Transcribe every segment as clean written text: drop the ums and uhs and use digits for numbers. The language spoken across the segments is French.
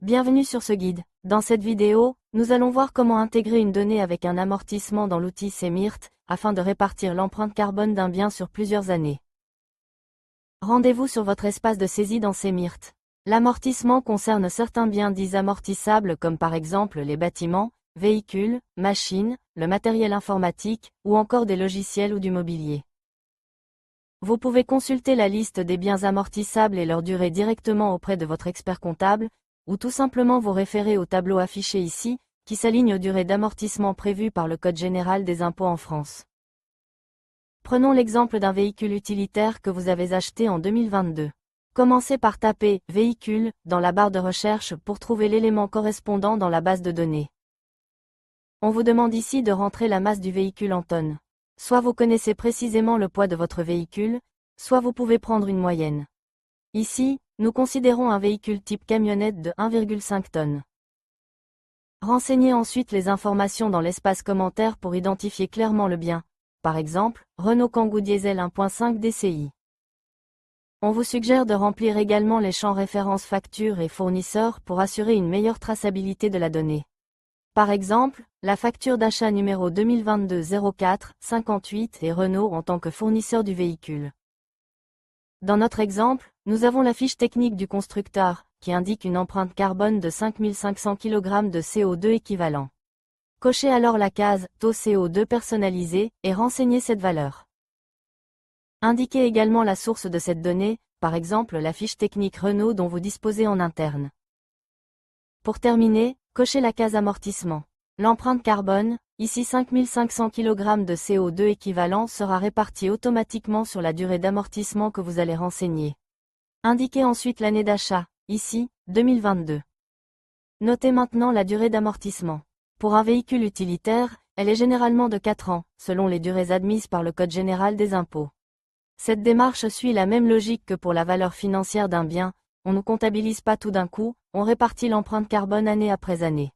Bienvenue sur ce guide. Dans cette vidéo, nous allons voir comment intégrer une donnée avec un amortissement dans l'outil Cmirt, afin de répartir l'empreinte carbone d'un bien sur plusieurs années. Rendez-vous sur votre espace de saisie dans Cmirt. L'amortissement concerne certains biens dits amortissables comme par exemple les bâtiments, véhicules, machines, le matériel informatique, ou encore des logiciels ou du mobilier. Vous pouvez consulter la liste des biens amortissables et leur durée directement auprès de votre expert comptable, ou tout simplement vous référer au tableau affiché ici, qui s'aligne aux durées d'amortissement prévues par le Code général des impôts en France. Prenons l'exemple d'un véhicule utilitaire que vous avez acheté en 2022. Commencez par taper « Véhicule » dans la barre de recherche pour trouver l'élément correspondant dans la base de données. On vous demande ici de rentrer la masse du véhicule en tonnes. Soit vous connaissez précisément le poids de votre véhicule, soit vous pouvez prendre une moyenne. Ici, nous considérons un véhicule type camionnette de 1,5 tonnes. Renseignez ensuite les informations dans l'espace commentaire pour identifier clairement le bien. Par exemple, Renault Kangoo Diesel 1.5 DCI. On vous suggère de remplir également les champs références facture et fournisseur pour assurer une meilleure traçabilité de la donnée. Par exemple, la facture d'achat numéro 2022-04-58 est Renault en tant que fournisseur du véhicule. Dans notre exemple, nous avons la fiche technique du constructeur, qui indique une empreinte carbone de 5500 kg de CO2 équivalent. Cochez alors la case « Taux CO2 personnalisé » et renseignez cette valeur. Indiquez également la source de cette donnée, par exemple la fiche technique Renault dont vous disposez en interne. Pour terminer, cochez la case amortissement. L'empreinte carbone, ici 5500 kg de CO2 équivalent, sera répartie automatiquement sur la durée d'amortissement que vous allez renseigner. Indiquez ensuite l'année d'achat, ici, 2022. Notez maintenant la durée d'amortissement. Pour un véhicule utilitaire, elle est généralement de 4 ans, selon les durées admises par le Code général des impôts. Cette démarche suit la même logique que pour la valeur financière d'un bien, on ne comptabilise pas tout d'un coup, on répartit l'empreinte carbone année après année.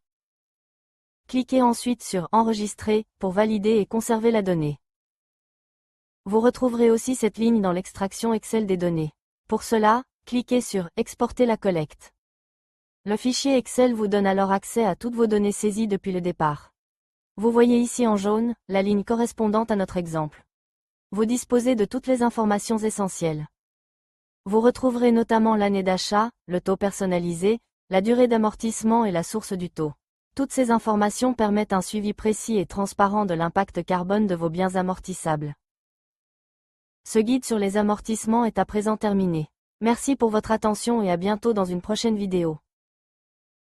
Cliquez ensuite sur « Enregistrer » pour valider et conserver la donnée. Vous retrouverez aussi cette ligne dans l'extraction Excel des données. Pour cela, cliquez sur « Exporter la collecte ». Le fichier Excel vous donne alors accès à toutes vos données saisies depuis le départ. Vous voyez ici en jaune, la ligne correspondante à notre exemple. Vous disposez de toutes les informations essentielles. Vous retrouverez notamment l'année d'achat, le taux personnalisé, la durée d'amortissement et la source du taux. Toutes ces informations permettent un suivi précis et transparent de l'impact carbone de vos biens amortissables. Ce guide sur les amortissements est à présent terminé. Merci pour votre attention et à bientôt dans une prochaine vidéo.